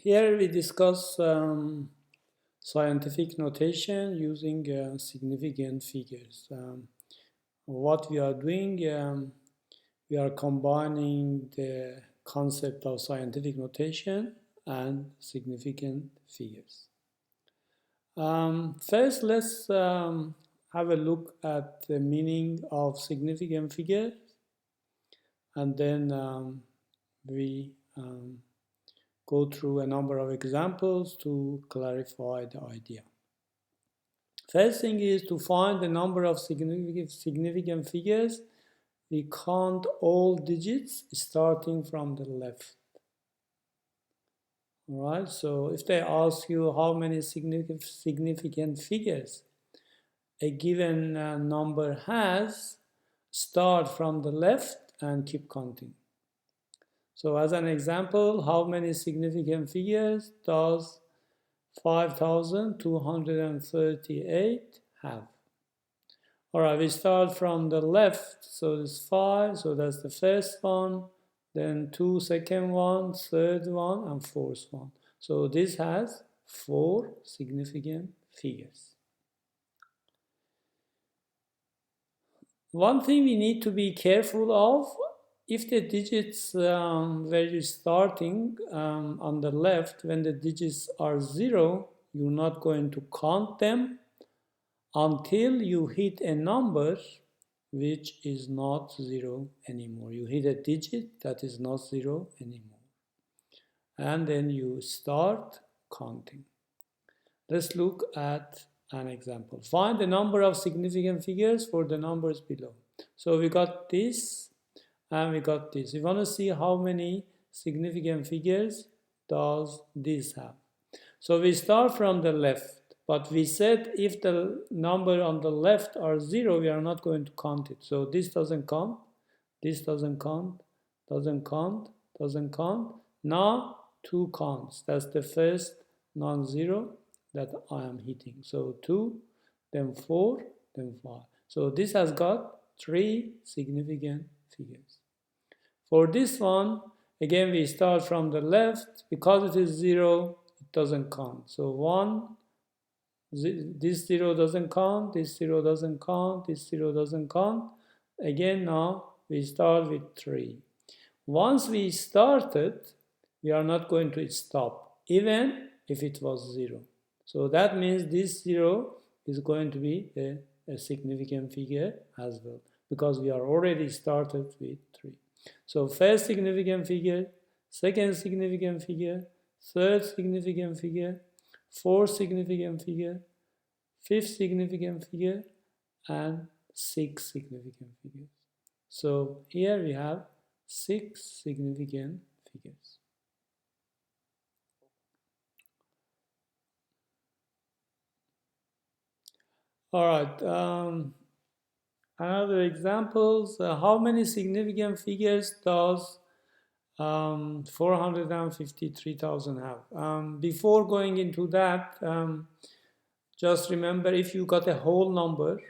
Here we discuss scientific notation using significant figures. What we are doing, we are combining the concept of scientific notation and significant figures. First, let's have a look at the meaning of significant figures, and then we go through a number of examples to clarify the idea. First thing is to find the number of significant figures. We count all digits starting from the left. All right, so if they ask you how many significant figures a given number has, start from the left and keep counting. So as an example, how many significant figures does 5,238 have? All right, we start from the left, so it's 5, so that's the first one, then 2 second one, third one, and fourth one. So this has 4 significant figures. One thing we need to be careful of, if the digits where you're starting on the left, when the digits are 0, you're not going to count them until you hit a number which is not 0 anymore. You hit a digit that is not 0 anymore. And then you start counting. Let's look at an example. Find the number of significant figures for the numbers below. So we got this and we got this. We want to see how many significant figures does this have. So we start from the left, but we said if the number on the left are 0, we are not going to count it. So this doesn't count, this doesn't count, doesn't count, doesn't count. Now 2 counts. That's the first non-zero that I am hitting. So 2, then 4, then 5. So this has got 3 significant figures. For this one, again we start from the left. Because it is 0, it doesn't count. So 1, this 0 doesn't count, this 0 doesn't count, this 0 doesn't count. Again now we start with 3. Once we started, we are not going to stop, even if it was 0. So that means this 0 is going to be a significant figure as well, because we are already started with 3. So first significant figure, second significant figure, third significant figure, fourth significant figure, fifth significant figure, and sixth significant figures. So here we have 6 significant figures. All right, another examples. How many significant figures does 453,000 have? Before going into that, just remember, if you got a whole number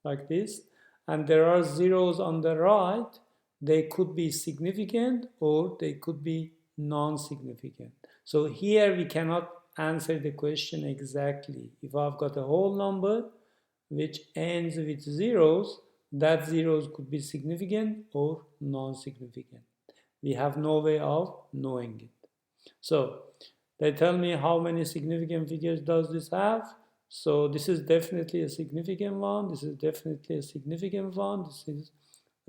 like this and there are zeros on the right, they could be significant or they could be non-significant. So here we cannot answer the question exactly. If I've got a whole number which ends with zeros, that zeros could be significant or non-significant. We have no way of knowing it. So they tell me how many significant figures does this have. So this is definitely a significant one. This is definitely a significant one. This is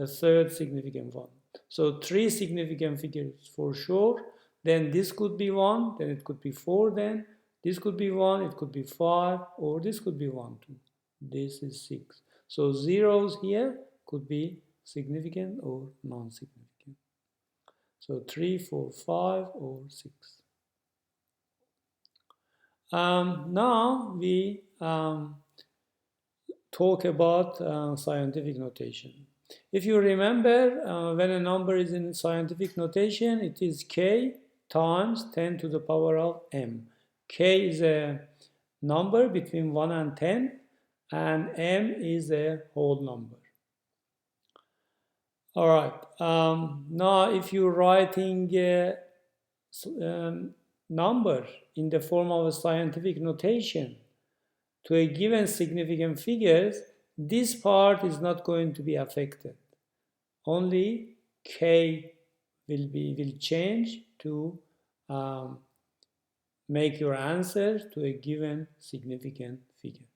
a third significant one. So 3 significant figures for sure. Then this could be 1, then it could be 4, then this could be 1, it could be 5, or this could be 1, 2. This is 6. So zeros here could be significant or non-significant. So 3, 4, 5, or 6. Now we talk about scientific notation. If you remember, when a number is in scientific notation, it is k times 10 to the power of m. K is a number between 1 and 10, and m is a whole number. All right, now if you're writing number in the form of a scientific notation to a given significant figures, this part is not going to be affected. Only k will change to make your answer to a given significant figure.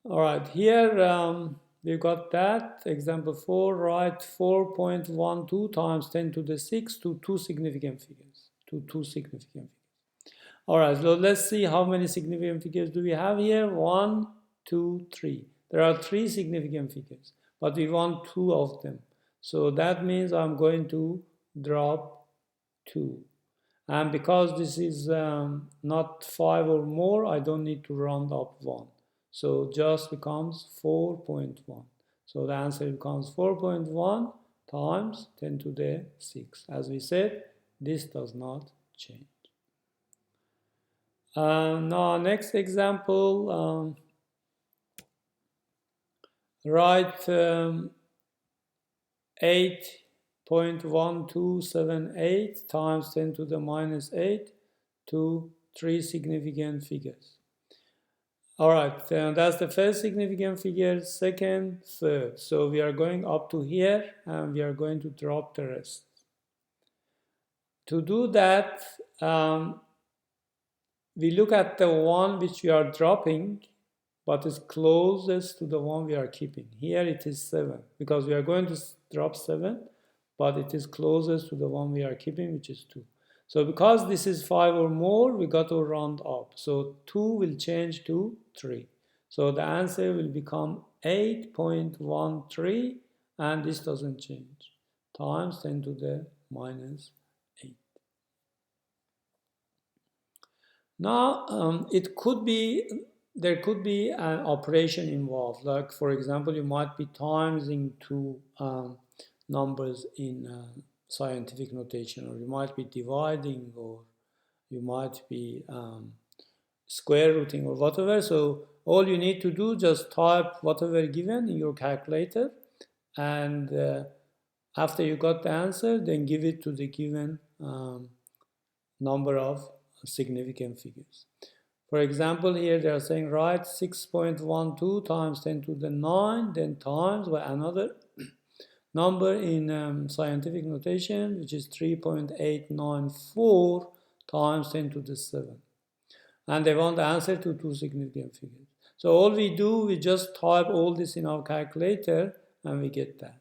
All right, here we got that. Example 4, write 4.12 times 10 to the 6 to two significant figures. All right, so let's see how many significant figures do we have here. 1, 2, 3. There are 3 significant figures, but we want 2 of them. So that means I'm going to drop 2. And because this is not 5 or more, I don't need to round up 1. So just becomes 4.1. So the answer becomes 4.1 times 10 to the 6. As we said, this does not change. Now, next example, write 8.1278 times 10 to the minus 8 to 3 significant figures. All right, that's the first significant figure, second, third. So we are going up to here and we are going to drop the rest. To do that, we look at the one which we are dropping, but is closest to the one we are keeping. Here it is 7, because we are going to drop 7, but it is closest to the one we are keeping, which is 2. So because this is 5 or more, we got to round up. So 2 will change to 3. So the answer will become 8.13, and this doesn't change, times 10 to the minus 8. Now, there could be an operation involved. Like, for example, you might be timesing 2 numbers in scientific notation, or you might be dividing, or you might be square rooting, or whatever. So all you need to do, just type whatever given in your calculator, and after you got the answer, then give it to the given number of significant figures. For example, here they are saying write 6.12 times 10 to the 9, then times by another number in scientific notation, which is 3.894 times 10 to the 7. And they want the answer to 2 significant figures. So all we do, we just type all this in our calculator and we get that.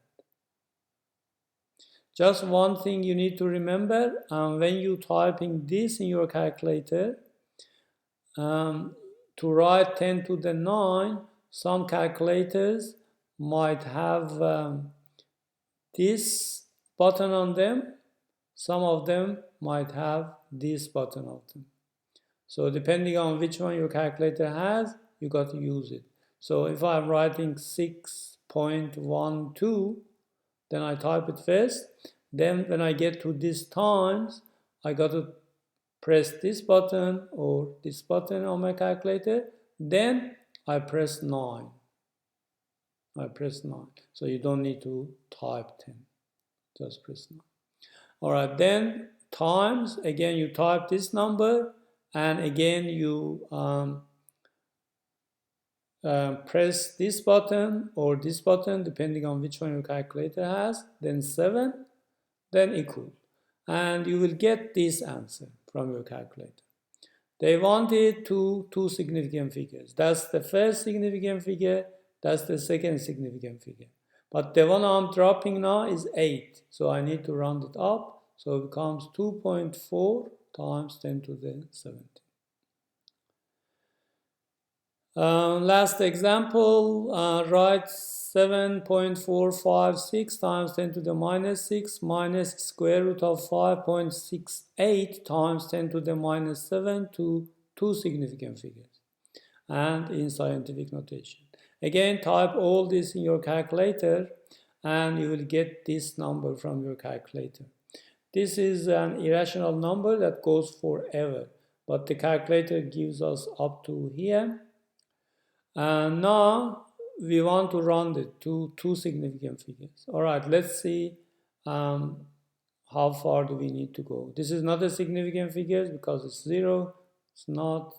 Just one thing you need to remember, when you typing this in your calculator, to write 10 to the 9, some calculators might have this button on them. Some of them might have this button on them. So depending on which one your calculator has, you got to use it. So if I'm writing 6.12, then I type it first. Then when I get to this times, I got to press this button or this button on my calculator. Then I press 9. I press 9. So you don't need to type 10. Just press 9. All right, then times, again you type this number, and again you press this button or this button, depending on which one your calculator has, then 7, then equal. And you will get this answer from your calculator. They wanted two significant figures. That's the first significant figure, that's the second significant figure. But the one I'm dropping now is 8, so I need to round it up. So it becomes 2.4 times 10 to the 17. Last example, write 7.456 times 10 to the minus 6 minus square root of 5.68 times 10 to the minus 7 to 2 significant figures, and in scientific notation. Again, type all this in your calculator and you will get this number from your calculator. This is an irrational number that goes forever, but the calculator gives us up to here. And now we want to round it to 2 significant figures. All right, let's see how far do we need to go? This is not a significant figure because it's 0. It's not.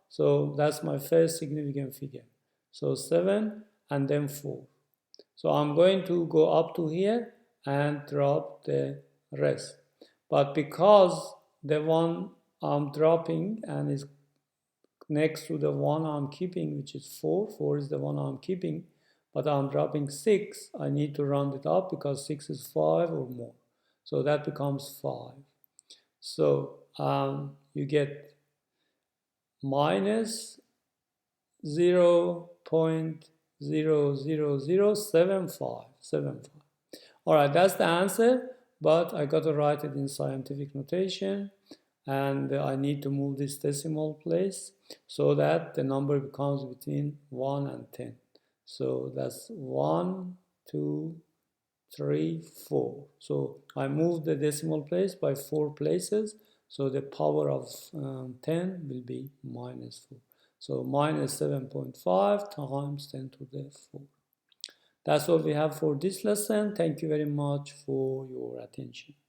So that's my first significant figure. So 7 and then 4. So I'm going to go up to here and drop the rest. But because the one I'm dropping and is next to the one I'm keeping, which is 4, 4 is the one I'm keeping, but I'm dropping 6, I need to round it up because 6 is 5 or more. So that becomes 5. So you get minus 0.00075. All right, that's the answer, but I got to write it in scientific notation, and I need to move this decimal place so that the number becomes between 1 and 10. So that's 1, 2, 3, 4. So I moved the decimal place by 4 places, so the power of 10 will be minus 4. So minus 7.5 times 10 to the 4. That's all we have for this lesson. Thank you very much for your attention.